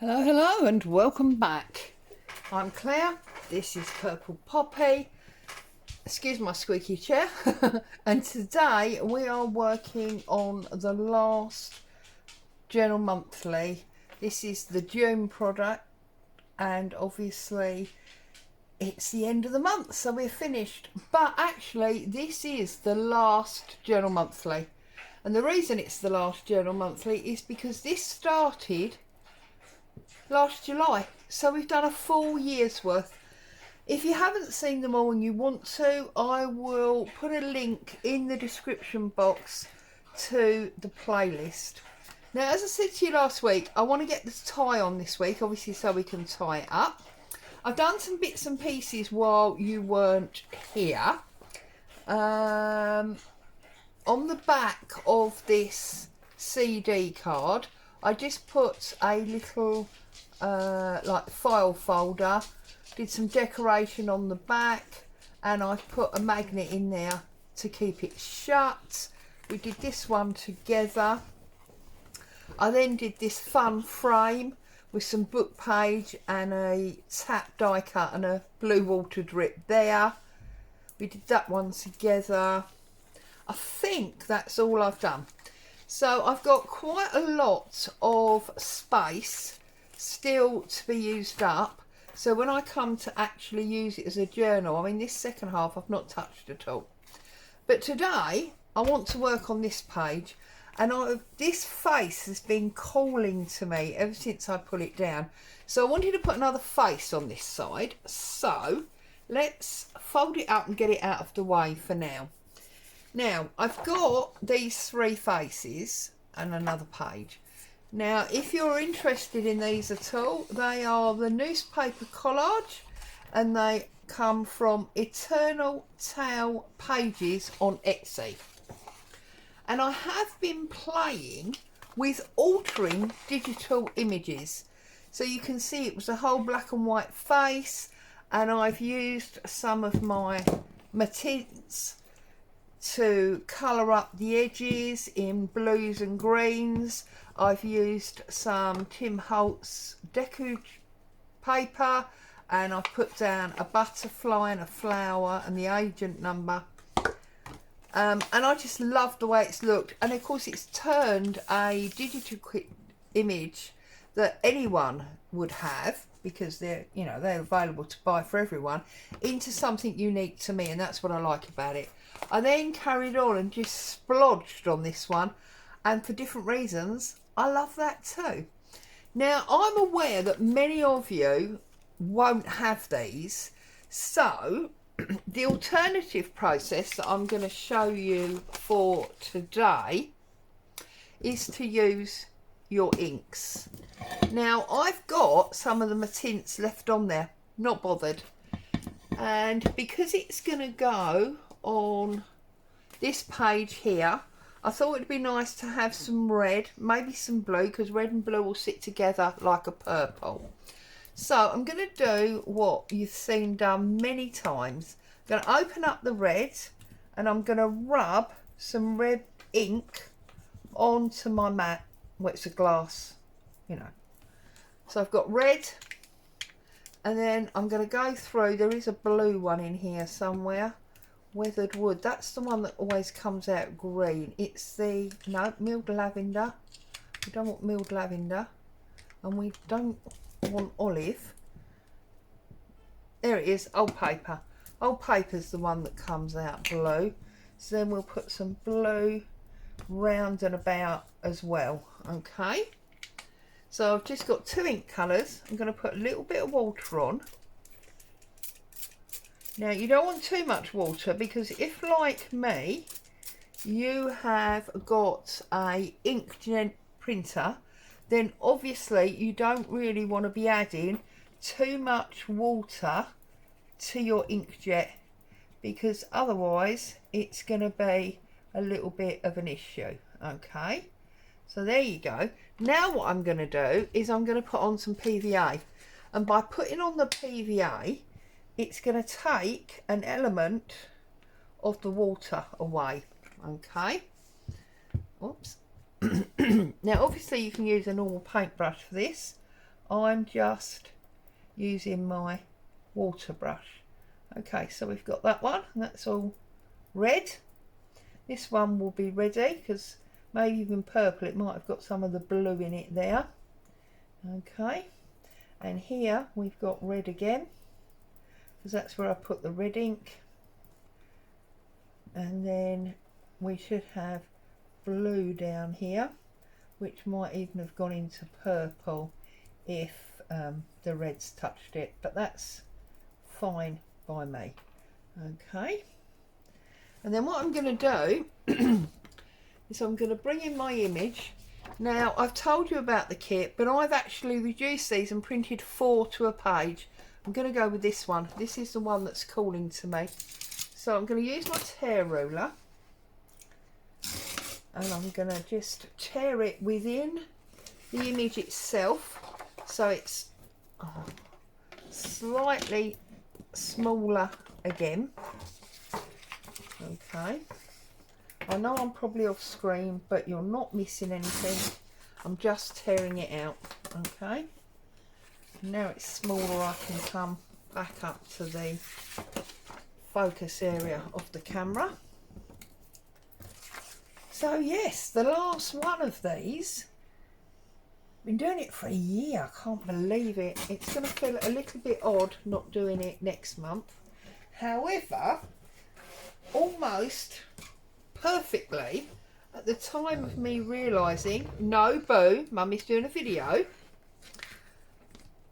Hello, hello, and welcome back. I'm Claire. This is Purple Poppy. Excuse my squeaky chair. And today we are working on the last Journal Monthly. This is the June product, and obviously it's the end of the month, so we're finished. But actually, this is the last Journal Monthly. And the reason it's the last Journal Monthly is because this started last July, so we've done a full year's worth. If you haven't seen them all and you want to, I will put a link in the description box to the playlist. Now, as I said to you last week, I want to get the tie on this week, obviously, so we can tie it up. I've done some bits and pieces while you weren't here. On the back of this CD card, I just put a little like file folder, did some decoration on the back, and I put a magnet in there to keep it shut. We did this one together. I then did this fun frame with some book page and a tap die cut and a blue water drip there. We did that one together. I think that's all I've done. So I've got quite a lot of space still to be used up. So when I come to actually use it as a journal, I mean, this second half I've not touched at all. But today I want to work on this page, and this face has been calling to me ever since I put it down. So I wanted to put another face on this side. So let's fold it up and get it out of the way for now. Now, I've got these three faces and another page. Now, if you're interested in these at all, they are the newspaper collage, and they come from Eternal Tale Pages on Etsy. And I have been playing with altering digital images. So you can see it was a whole black and white face, and I've used some of my tints to colour up the edges in blues and greens. I've used some Tim Holtz decoupage paper, and I've put down a butterfly and a flower and the agent number. And I just love the way it's looked. And of course it's turned a digital image that anyone would have, because they're available to buy for everyone, into something unique to me, and that's what I like about it. I then carried on and just splodged on this one, and for different reasons I love that too. Now, I'm aware that many of you won't have these, so the alternative process that I'm going to show you for today is to use your inks. Now, I've got some of the tints left on there, not bothered, and because it's going to go on this page here, I thought it'd be nice to have some red, maybe some blue, because red and blue will sit together like a purple. So I'm going to do what you've seen done many times. I'm going to open up the red, and I'm going to rub some red ink onto my mat. Well, it's a glass, So I've got red, and then I'm going to go through. There is a blue one in here somewhere. Weathered wood, that's the one that always comes out green. It's the milled lavender. We don't want milled lavender, and we don't want olive. There it is. Old paper. Old paper's the one that comes out blue. So then we'll put some blue round and about as well. Okay, so I've just got two ink colours. I'm going to put a little bit of water on. Now, you don't want too much water, because if, like me, you have got a inkjet printer, then obviously you don't really want to be adding too much water to your inkjet, because otherwise it's going to be a little bit of an issue. Okay, so there you go. Now what I'm going to do is I'm going to put on some PVA, and by putting on the PVA, it's going to take an element of the water away. Okay, oops. Now obviously you can use a normal paintbrush for this. I'm just using my water brush. Okay, so we've got that one, and that's all red. This one will be ready because maybe even purple, it might have got some of the blue in it there. Okay, and here we've got red again because that's where I put the red ink, and then we should have blue down here, which might even have gone into purple if the red's touched it, but that's fine by me. Okay, and then what I'm going to do is I'm going to bring in my image. Now, I've told you about the kit, but I've actually reduced these and printed 4 to a page. I'm going to go with this one. This is the one that's calling to me. So I'm going to use my tear ruler, and I'm going to just tear it within the image itself, so it's slightly smaller again. Okay, I know I'm probably off screen, but you're not missing anything. I'm just tearing it out. Okay, now it's smaller, I can come back up to the focus area of the camera. So yes, the last one of these, been doing it for a year, I can't believe it. It's going to feel a little bit odd not doing it next month. However, almost perfectly, at the time of me realising, no, boo, mummy's doing a video.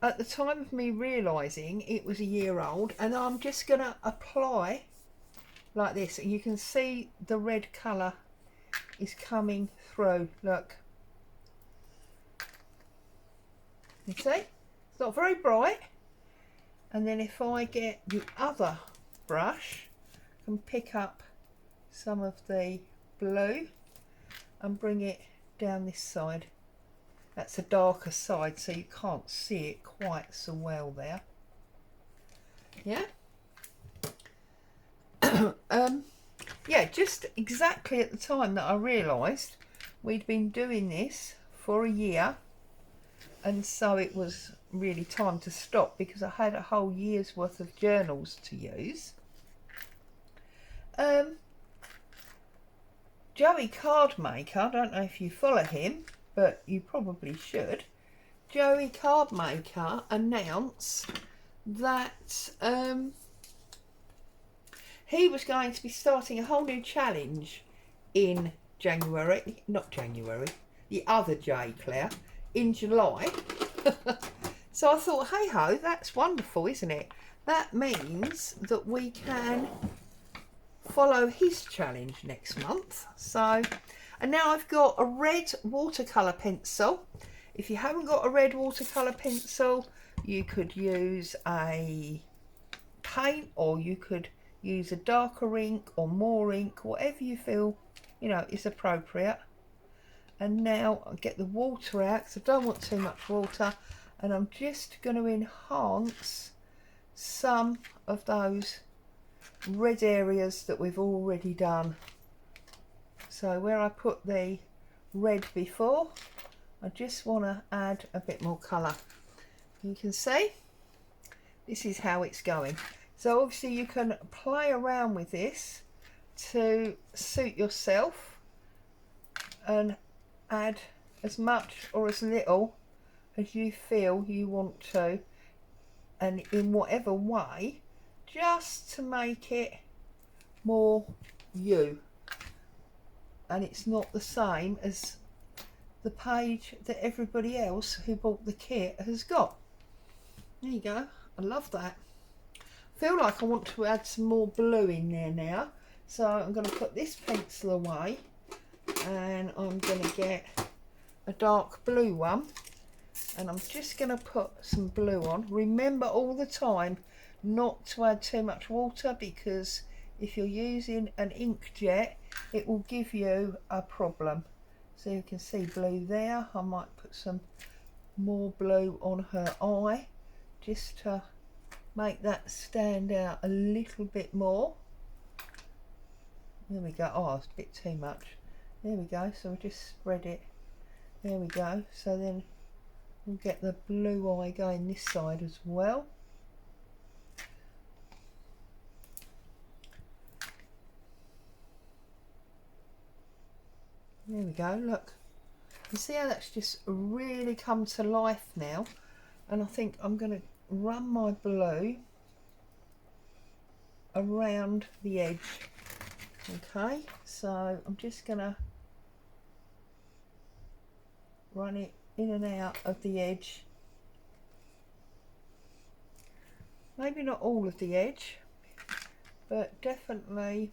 At the time of me realising it was a year old, and I'm just going to apply like this, and you can see the red colour is coming through. Look, you see, it's not very bright. And then if I get the other brush, I can pick up some of the blue and bring it down this side. That's a darker side, so you can't see it quite so well there. Yeah. Yeah, just exactly at the time that I realised we'd been doing this for a year, and so it was really time to stop because I had a whole year's worth of journals to use. Joey Cardmaker, I don't know if you follow him, but you probably should. Joey Cardmaker announced that he was going to be starting a whole new challenge in January, not January, the other J, Claire, in July. So I thought, hey ho, that's wonderful, isn't it? That means that we can follow his challenge next month. So, and now I've got a red watercolour pencil. If you haven't got a red watercolour pencil, you could use a paint, or you could use a darker ink or more ink, whatever you feel, you know, is appropriate. And now I'll get the water out because I don't want too much water, and I'm just going to enhance some of those red areas that we've already done. So where I put the red before, I just want to add a bit more colour. You can see this is how it's going. So obviously you can play around with this to suit yourself and add as much or as little as you feel you want to, and in whatever way, just to make it more you, and it's not the same as the page that everybody else who bought the kit has got. There you go. I love that. I feel like I want to add some more blue in there now, so I'm going to put this pencil away and I'm going to get a dark blue one, and I'm just going to put some blue on. Remember all the time not to add too much water, because if you're using an inkjet it will give you a problem. So you can see blue there. I might put some more blue on her eye just to make that stand out a little bit more. There we go. Oh, it's a bit too much. There we go. So we just spread it. There we go. So then We'll get the blue eye going this side as well. There we go, look. You see how that's just really come to life now? And I think I'm going to run my blue around the edge. Okay, so I'm just going to run it in and out of the edge. Maybe not all of the edge, but definitely.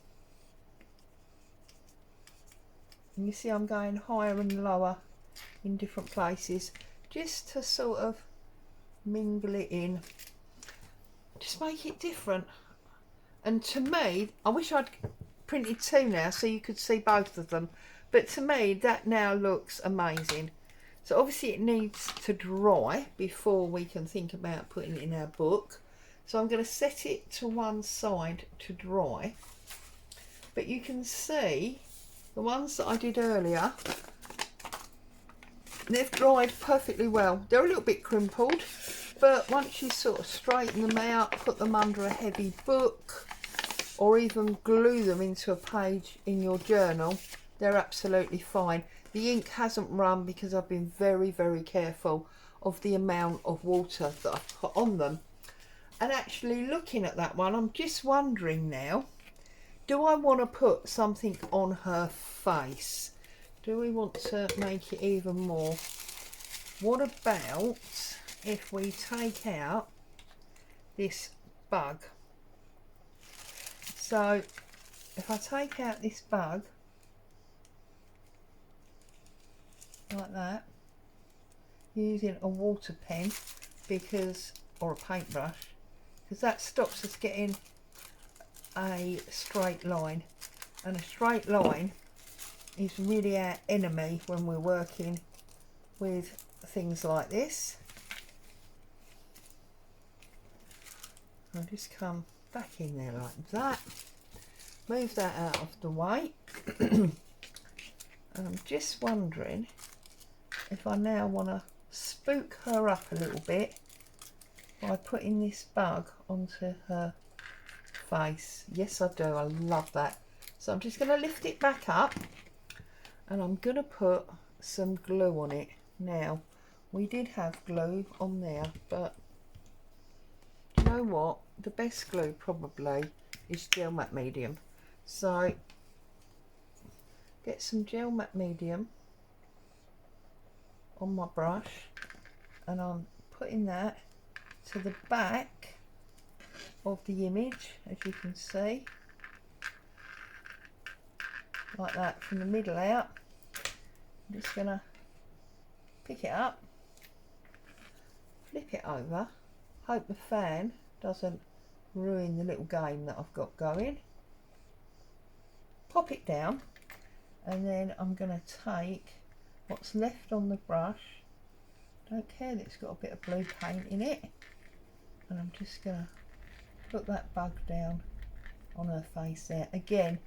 And you see I'm going higher and lower in different places just to sort of mingle it in, just make it different. And to me, I wish I'd printed two now so you could see both of them, but to me that now looks amazing. So obviously it needs to dry before we can think about putting it in our book, so I'm going to set it to one side to dry. But you can see the ones that I did earlier, they've dried perfectly well. They're a little bit crimpled, but once you sort of straighten them out, put them under a heavy book, or even glue them into a page in your journal, they're absolutely fine. The ink hasn't run because I've been very, very careful of the amount of water that I've put on them. And actually looking at that one, I'm just wondering now, do I want to put something on her face? Do we want to make it even more? What about if we take out this bug? So if I take out this bug like that, using a water pen because, or a paintbrush, because that stops us getting a straight line, and a straight line is really our enemy when we're working with things like this. I'll just come back in there like that, move that out of the way. And I'm just wondering if I now want to spook her up a little bit by putting this bug onto her face. Yes, I do. I love that. So I'm just going to lift it back up and I'm going to put some glue on it. Now, we did have glue on there, but you know what? The best glue probably is gel matte medium. So get some gel matte medium on my brush and I'm putting that to the back of the image, as you can see, like that, from the middle out. I'm just going to pick it up, flip it over, hope the fan doesn't ruin the little game that I've got going, pop it down, and then I'm going to take what's left on the brush, don't care that it's got a bit of blue paint in it, and I'm just going to put that bug down on her face there. Again,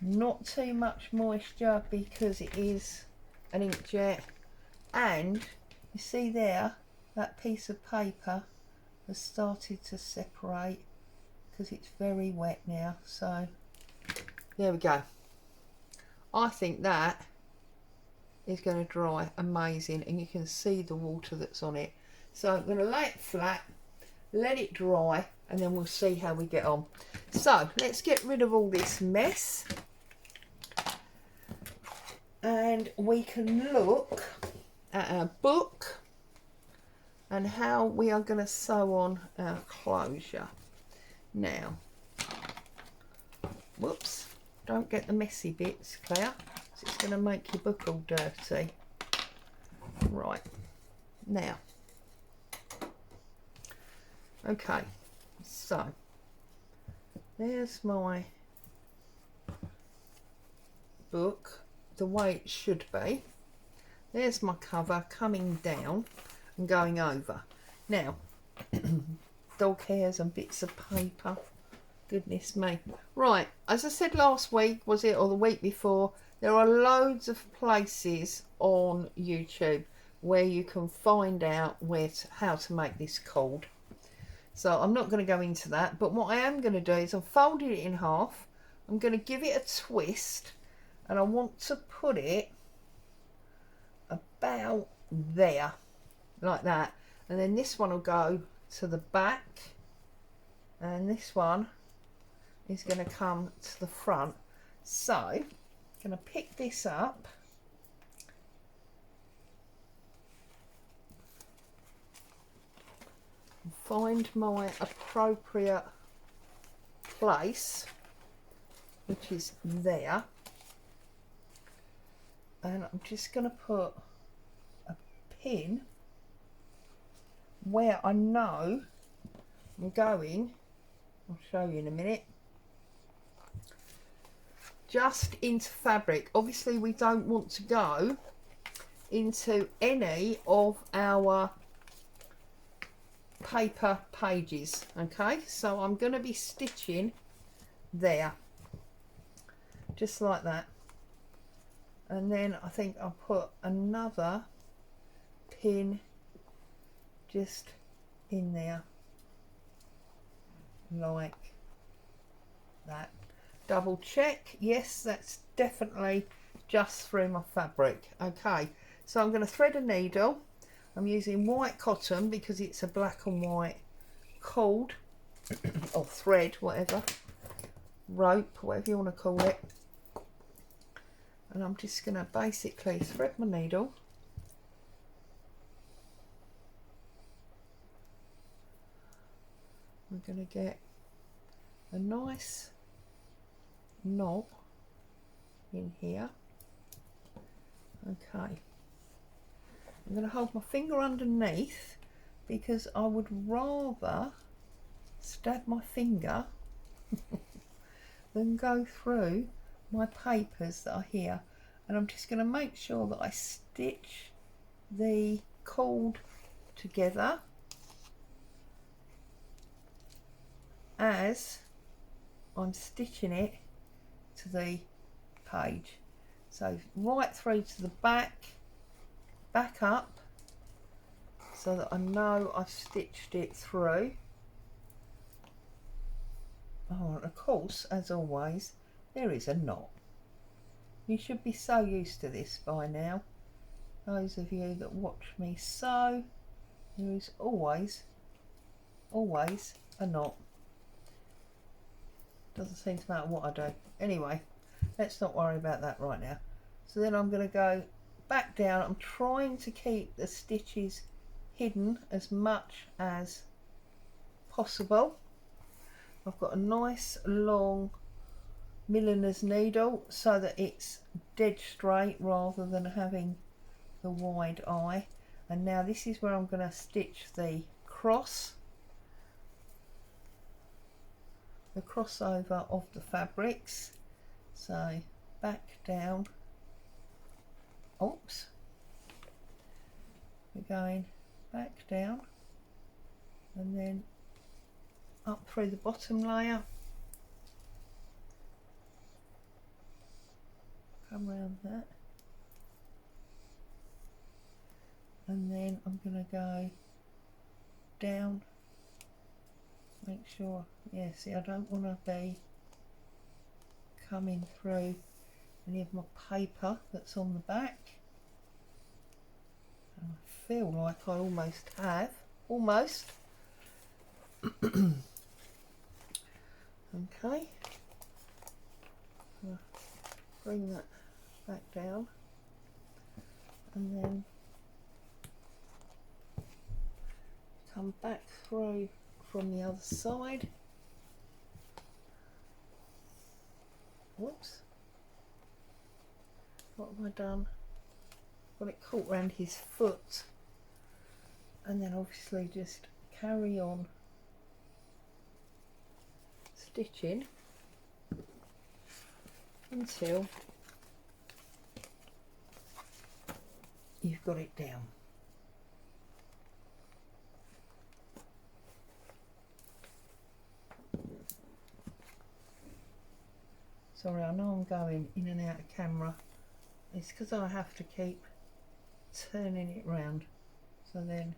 not too much moisture because it is an inkjet, and you see there that piece of paper has started to separate because it's very wet now. So there we go. I think that is going to dry amazing, and you can see the water that's on it. So I'm going to lay it flat, let it dry, and then we'll see how we get on. So let's get rid of all this mess and we can look at our book and how we are going to sew on our closure. Now, whoops, don't get the messy bits, Claire, because it's going to make your book all dirty. Right, now, okay, so there's my book the way it should be. There's my cover coming down and going over. Now, dog hairs and bits of paper, goodness me. Right, as I said last week, was it, or the week before, there are loads of places on YouTube where you can find out how to make this cord. So I'm not going to go into that, but what I am going to do is I've folded it in half. I'm going to give it a twist, and I want to put it about there, like that. And then this one will go to the back, and this one is going to come to the front. So I'm going to pick this up. Find my appropriate place, which is there, and I'm just going to put a pin where I know I'm going. I'll show you in a minute. Just into fabric. Obviously we don't want to go into any of our paper pages, okay? So I'm going to be stitching there, just like that, and then I think I'll put another pin just in there, like that. Double check, yes, that's definitely just through my fabric. Okay, so I'm going to thread a needle. I'm using white cotton because it's a black and white cord or thread, whatever, rope, whatever you want to call it. And I'm just going to basically thread my needle. I'm going to get a nice knot in here. Okay. I'm going to hold my finger underneath because I would rather stab my finger than go through my papers that are here. And I'm just going to make sure that I stitch the cord together as I'm stitching it to the page. So right through to the back up, so that I know I've stitched it through. Oh, and of course, as always, there is a knot. You should be so used to this by now, those of you that watch me sew. There is always a knot. Doesn't seem to matter what I do. Anyway, let's not worry about that right now. So then I'm going to go back down. I'm trying to keep the stitches hidden as much as possible. I've got a nice long milliner's needle so that it's dead straight rather than having the wide eye. And now this is where I'm going to stitch the crossover of the fabrics. So back down, oops, we're going back down and then up through the bottom layer, come around that, and then I'm going to go down, make sure, yeah, see, I don't want to be coming through any of my paper that's on the back. And I feel like I almost have, okay, bring that back down and then come back through from the other side. Whoops, what have I done? Got it caught around his foot, and then obviously just carry on stitching until you've got it down. Sorry, I know I'm going in and out of camera. It's because I have to keep turning it round. So then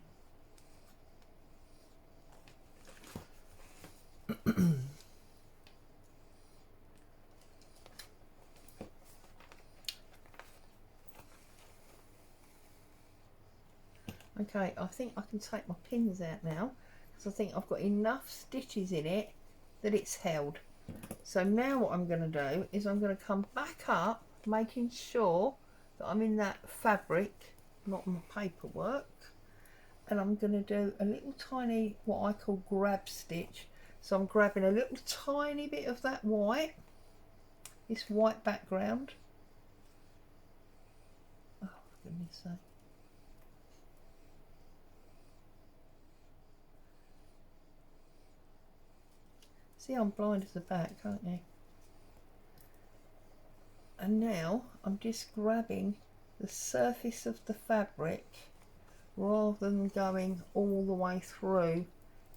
okay, I think I can take my pins out now because I think I've got enough stitches in it that it's held. So now what I'm going to do is I'm going to come back up, making sure that I'm in that fabric, not my paperwork, and I'm going to do a little tiny, what I call grab stitch. So I'm grabbing a little tiny bit of that white, this white background. Oh, for goodness sake. See, I'm blind as a bat, can't you? And now I'm just grabbing the surface of the fabric rather than going all the way through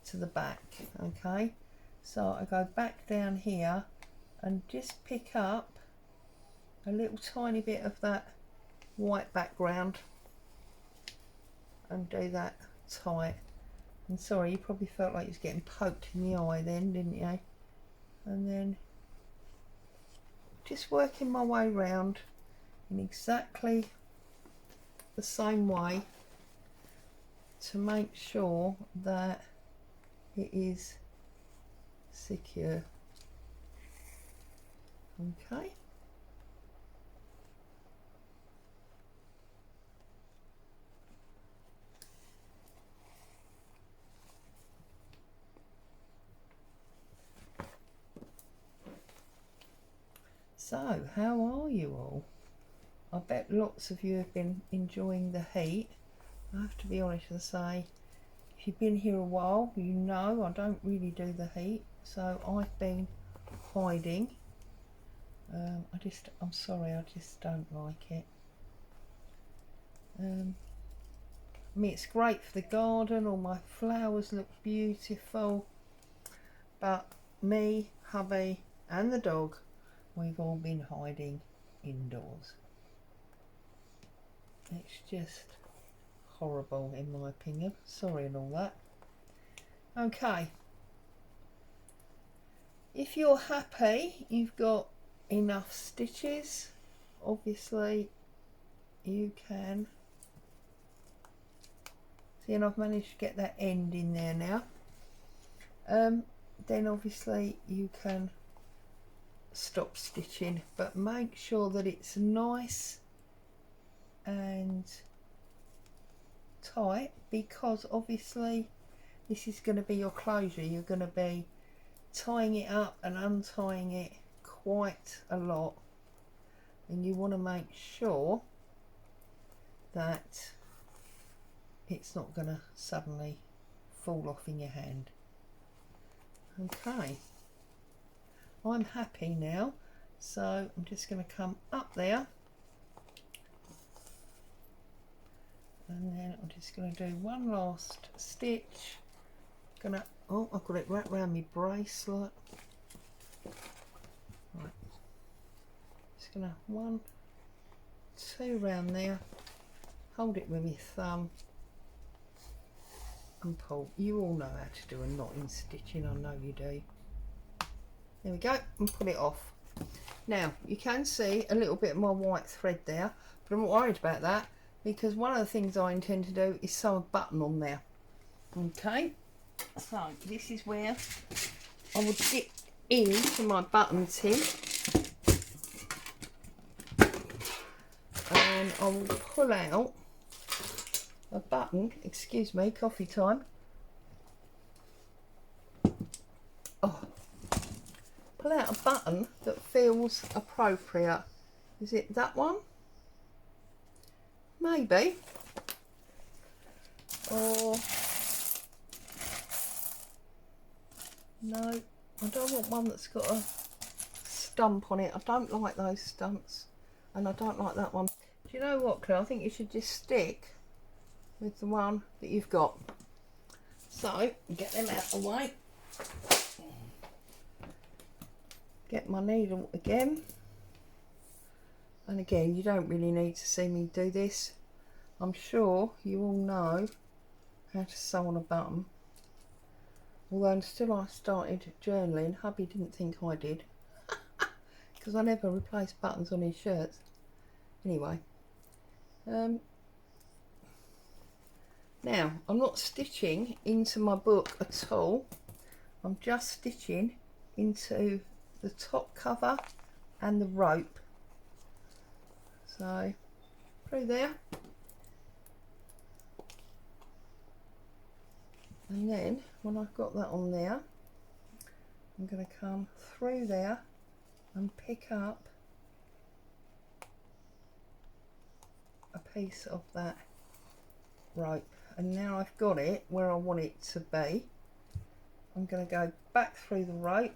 to the back. Okay, so I go back down here and just pick up a little tiny bit of that white background and do that tight. And sorry, you probably felt like you was getting poked in the eye then, didn't you? And then just working my way round in exactly the same way to make sure that it is secure. Okay. So, how are you all? I bet lots of you have been enjoying the heat. I have to be honest and say, if you've been here a while, you know I don't really do the heat, so I've been hiding. I'm sorry, I just don't like it. I mean, it's great for the garden, all my flowers look beautiful, but me, hubby and the dog, we've all been hiding indoors. It's just horrible in my opinion. Sorry and all that. Okay. If you're happy, you've got enough stitches, obviously you can see, and I've managed to get that end in there now. Then obviously you can stop stitching, but make sure that it's nice and tight, because obviously this is going to be your closure. You're going to be tying it up and untying it quite a lot, and you want to make sure that it's not going to suddenly fall off in your hand. Okay, I'm happy now, so I'm just going to come up there, and then I'm just going to do one last stitch. Oh, I've got it wrapped around my bracelet. Right, just gonna 1, 2 round there, hold it with my thumb and pull. You all know how to do a knot in stitching, I know you do. There we go, and pull it off. Now you can see a little bit of my white thread there, but I'm not worried about that, because one of the things I intend to do is sew a button on there. Okay, so this is where I will dip into my button tin, and I will pull out a button. Excuse me, coffee time. Oh, pull out a button that feels appropriate. Is it that one? Maybe. Or no, I don't want one that's got a stump on it. I don't like those stumps, and I don't like that one. Do you know what, Claire? I think you should just stick with the one that you've got. So get them out of the way. Get my needle again, and again, you don't really need to see me do this, I'm sure you all know how to sew on a button. Although until I started journaling, hubby didn't think I did. Because I never replaced buttons on his shirts. Anyway. Now, I'm not stitching into my book at all. I'm just stitching into the top cover and the rope. So, through there. And then, when I've got that on there, I'm going to come through there and pick up a piece of that rope. And now I've got it where I want it to be. I'm going to go back through the rope,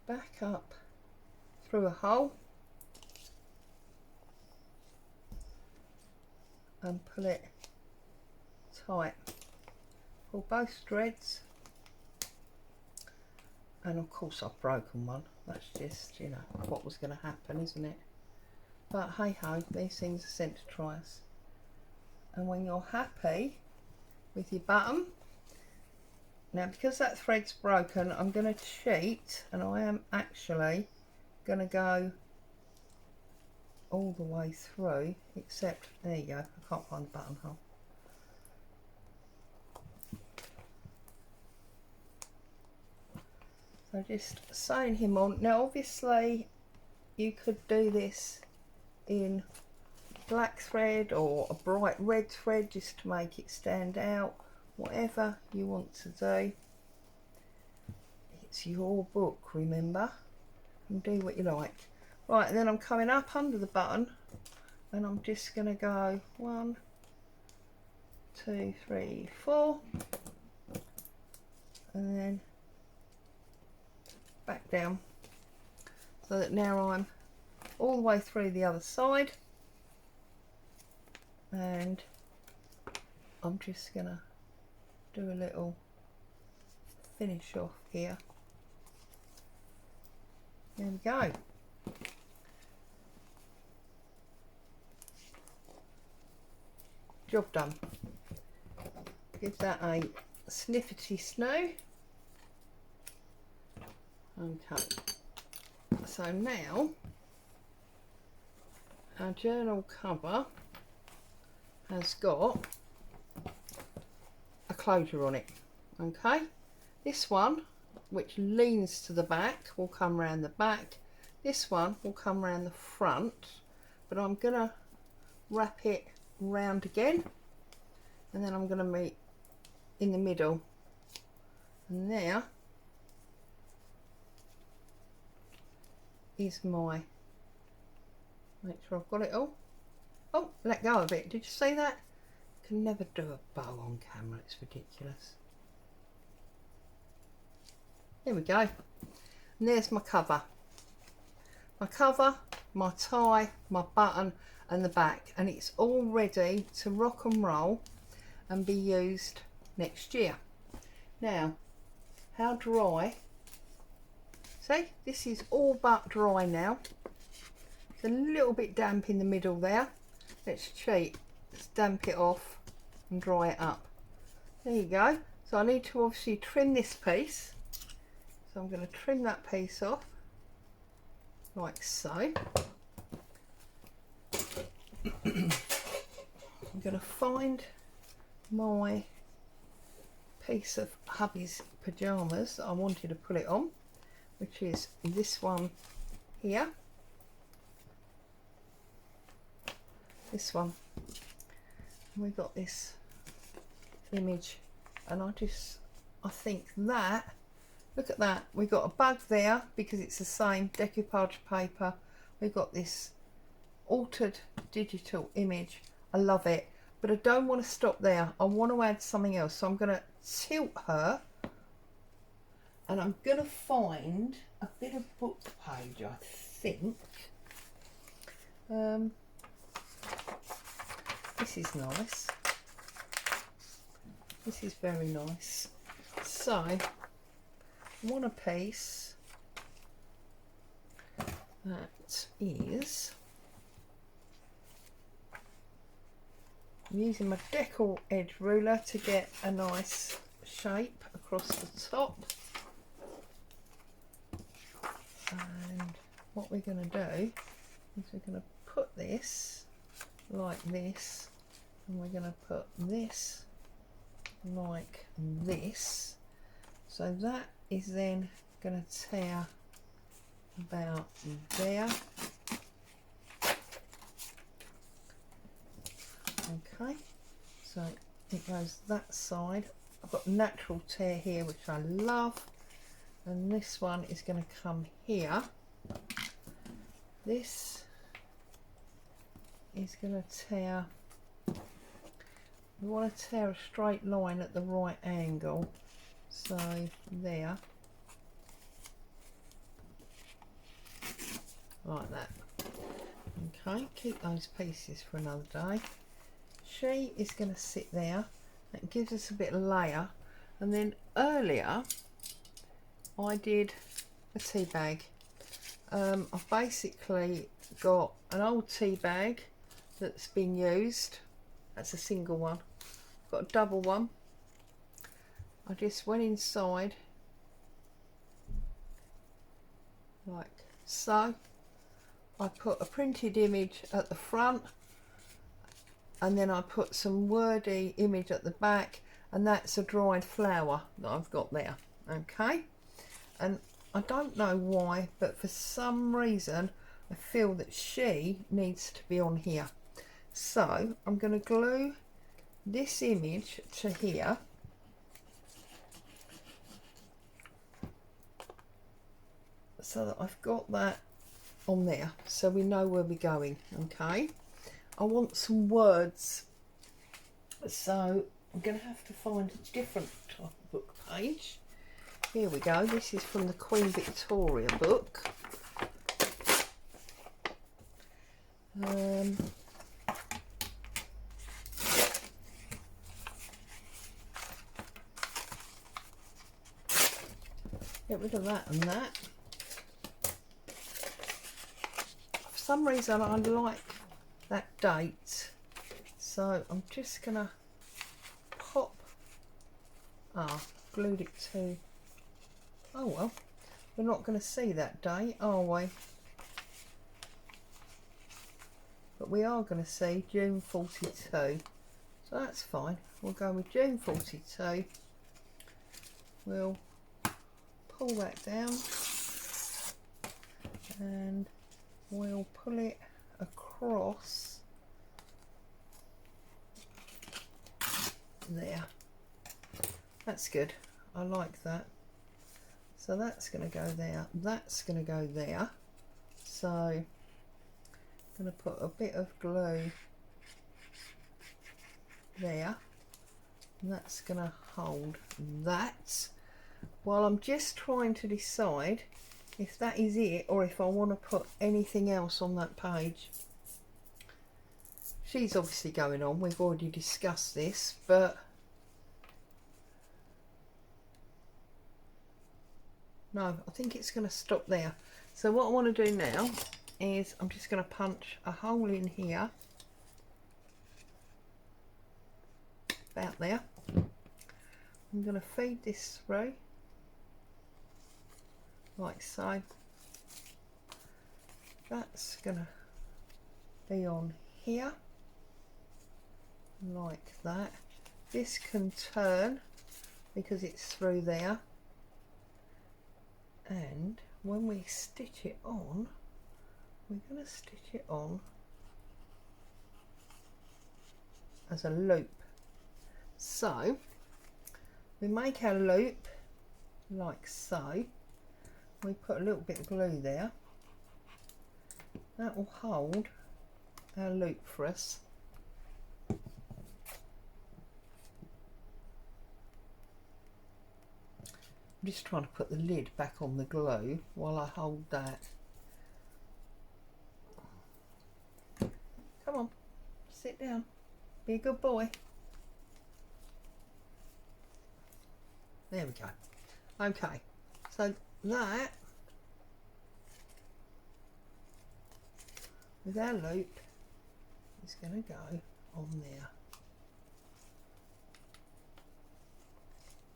back up through a hole, and pull it tight. Pull both threads, and of course I've broken one. That's just, you know, what was going to happen, isn't it? But hey ho, these things are sent to try us. And when you're happy with your button, now because that thread's broken, I'm going to cheat, and I am actually going to go all the way through, except, there you go, I can't find the buttonhole. So just sewing him on. Now obviously you could do this in black thread or a bright red thread just to make it stand out, whatever you want to do. It's your book, remember, and do what you like. Right, and then I'm coming up under the button, and I'm just going to go 1, 2, 3, 4, and then back down, so that now I'm all the way through the other side, and I'm just going to do a little finish off here. There we go. Job done. Give that a sniffety snoo. Okay, so now our journal cover has got a closure on it. Okay, this one, which leans to the back, will come round the back. This one will come round the front, but I'm gonna wrap it round again, and then I'm gonna meet in the middle. And there is my, make sure I've got it all. Oh, let go of it. Did you see that? Can never do a bow on camera, it's ridiculous. There we go. And there's my cover. My cover, my tie, my button and the back, and it's all ready to rock and roll and be used next year. Now, how dry? See, this is all but dry now. It's a little bit damp in the middle there. Let's cheat. Let's damp it off and dry it up. There you go. So I need to obviously trim this piece. So I'm going to trim that piece off like so. I'm going to find my piece of hubby's pyjamas that I wanted to put it on, which is this one here. This one. And we've got this image, and I think that, look at that, we've got a bug there because it's the same decoupage paper. We've got this altered digital image. I love it, but I don't want to stop there. I want to add something else, so I'm going to tilt her, and I'm going to find a bit of book page, I think. This is nice. This is very nice. So I want a piece that is, I'm using my decal edge ruler to get a nice shape across the top. And what we're going to do is we're going to put this like this, and we're going to put this like this. So that is then going to tear about there. Okay, so it goes that side. I've got natural tear here, which I love, and this one is going to come here. This is going to tear, we want to tear a straight line at the right angle, so there, like that. Okay, keep those pieces for another day. She is going to sit there. That gives us a bit of layer. And then earlier I did a tea bag. I've basically got an old tea bag that's been used. That's a single one. I've got a double one. I just went inside like so. I put a printed image at the front, and then I put some wordy image at the back, and that's a dried flower that I've got there. Okay, and I don't know why, but for some reason I feel that she needs to be on here, so I'm going to glue this image to here, so that I've got that on there, so we know where we're going. Okay, I want some words, so I'm going to have to find a different type of book page. Here we go. This is from the Queen Victoria book. Get rid of that and that. For some reason I like that date, so I'm just gonna pop, glued it to, oh well, we're not going to see that date, are we? But we are going to see June 42, so that's fine. We'll go with June 42. We'll pull that down and we'll pull it across there. That's good. I like that. So that's going to go there. That's going to go there. So I'm going to put a bit of glue there. And that's going to hold that. While I'm just trying to decide if that is it or if I want to put anything else on that page. She's obviously going on. We've already discussed this, but no, I think it's going to stop there. So what I want to do now is I'm just going to punch a hole in here, about there. I'm going to feed this through like so. That's going to be on here like that. This can turn because it's through there, and when we stitch it on, we're going to stitch it on as a loop. So we make our loop like so. We put a little bit of glue there. That will hold our loop for us. I'm just trying to put the lid back on the glue while I hold that. Come on, sit down, be a good boy. There we go. Okay, so that with our loop is going to go on there,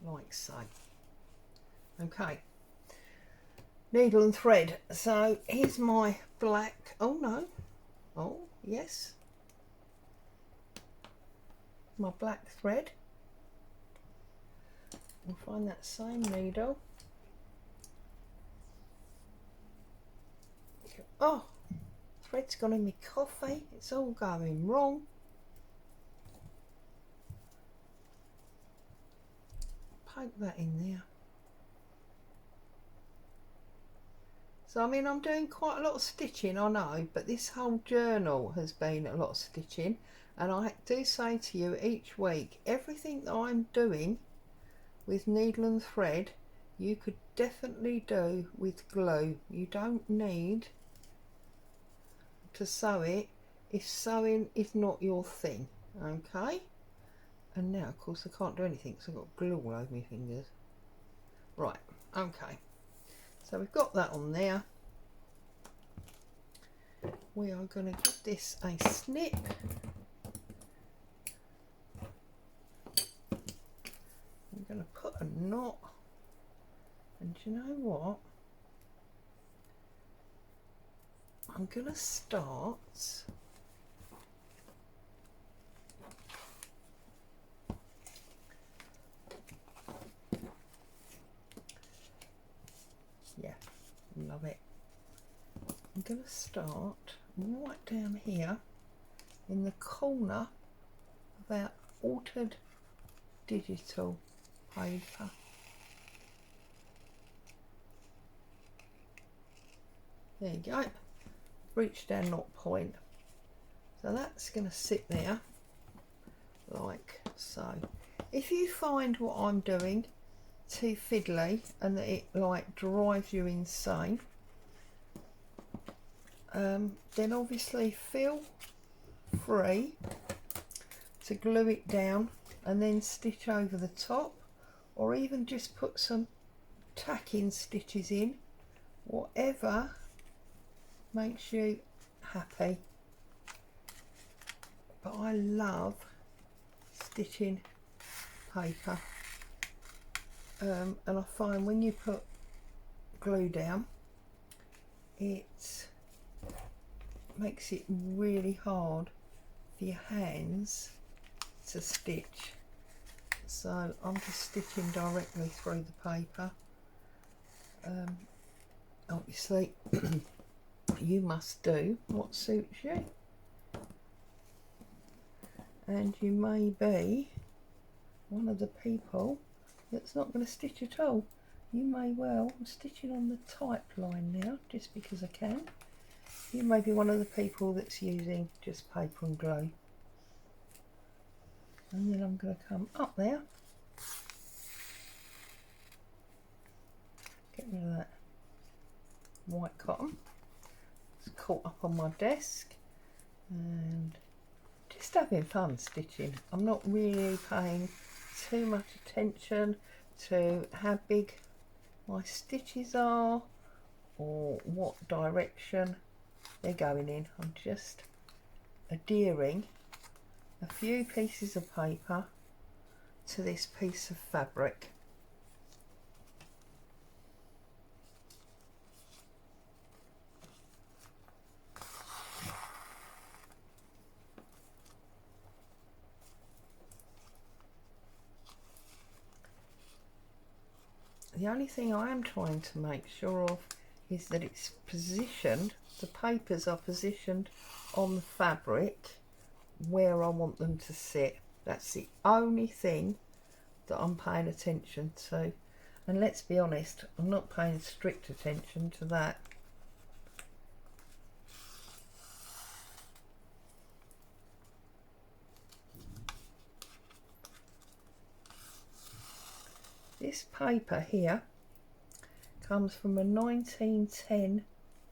like so. Okay, needle and thread. So here's my black, oh no, oh yes, my black thread. I'll find that same needle. Oh, thread's gone in my coffee, it's all going wrong. Poke that in there. So I mean, I'm doing quite a lot of stitching, I know, but this whole journal has been a lot of stitching, and I do say to you each week, everything that I'm doing with needle and thread you could definitely do with glue. You don't need to sew it if sewing is not your thing. Okay, and now of course I can't do anything because I've got glue all over my fingers. Right, okay, so we've got that on there. We are going to give this a snip. I'm going to put a knot, and you know what, I'm going to start love it. I'm going to start right down here in the corner of our altered digital paper. There you go, reached our knot point. So that's going to sit there like so. If you find what I'm doing too fiddly and that it like drives you insane, then obviously feel free to glue it down and then stitch over the top, or even just put some tacking stitches in, whatever makes you happy. But I love stitching paper, and I find when you put glue down it makes it really hard for your hands to stitch. So I'm just stitching directly through the paper. Obviously you must do what suits you, and you may be one of the people that's not going to stitch at all. You may well, I'm stitching on the tight line now just because I can. You may be one of the people that's using just paper and glue. And then I'm going to come up there, get rid of that white cotton. It's caught up on my desk, and just having fun stitching. I'm not really paying too much attention to how big my stitches are or what direction they're going in. I'm just adhering a few pieces of paper to this piece of fabric. The only thing I am trying to make sure of is that it's positioned, the papers are positioned on the fabric where I want them to sit. That's the only thing that I'm paying attention to. And let's be honest, I'm not paying strict attention to that. This paper here comes from a 1910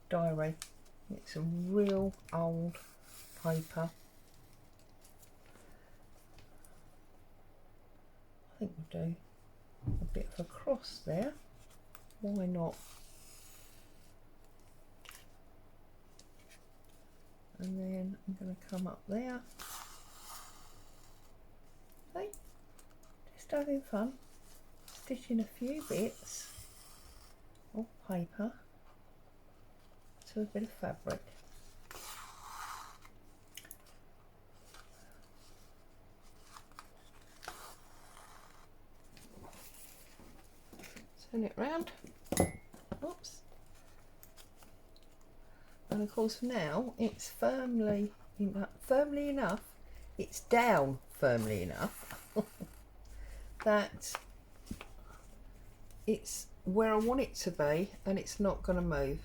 diary. It's a real old paper. I think we'll do a bit of a cross there. Why not? And then I'm going to come up there. See? Just having fun. Stitching a few bits of paper to a bit of fabric. Turn it round. Oops. And of course now it's firmly enough, it's down firmly enough that it's where I want it to be and it's not going to move.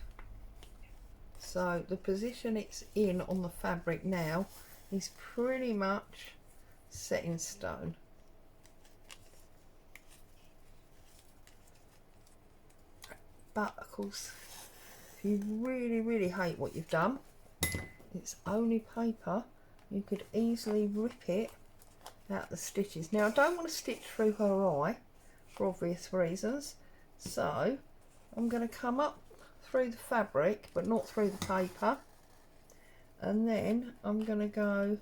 So the position it's in on the fabric now is pretty much set in stone. But of course, if you really hate what you've done, it's only paper, you could easily rip it out the stitches. Now I don't want to stitch through her eye for obvious reasons, so I'm going to come up through the fabric but not through the paper, and then I'm going to go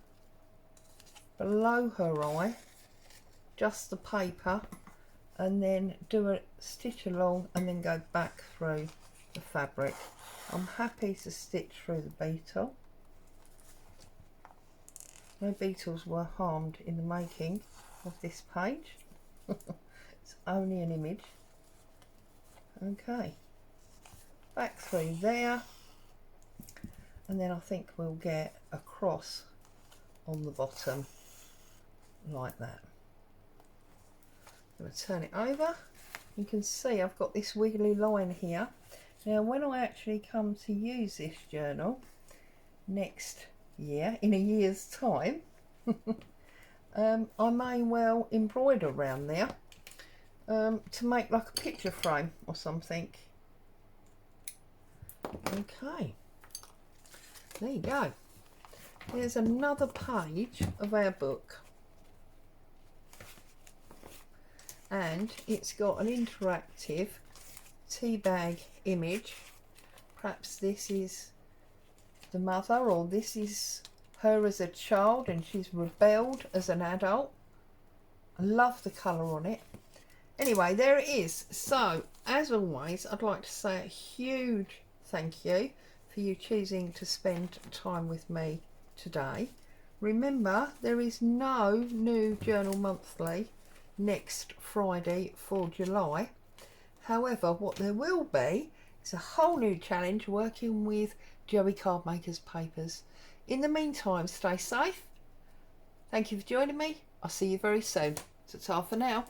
below her eye, just the paper, and then do a stitch along and then go back through the fabric. I'm happy to stitch through the beetle. No beetles were harmed in the making of this page. It's only an image. Okay, back through there, and then I think we'll get a cross on the bottom like that. I'm going to turn it over. You can see I've got this wiggly line here. Now when I actually come to use this journal next year, in a year's time, I may well embroider around there to make like a picture frame or something. Okay, there you go. There's another page of our book, and it's got an interactive tea bag image. Perhaps this is the mother, or this is her as a child and she's rebelled as an adult. I love the colour on it. Anyway, there it is. So as always, I'd like to say a huge thank you for you choosing to spend time with me today. Remember, there is no new Journal Monthly next Friday for July. However, what there will be is a whole new challenge working with Joey Cardmaker's papers. In the meantime, stay safe. Thank you for joining me. I'll see you very soon. Ta-ta for now.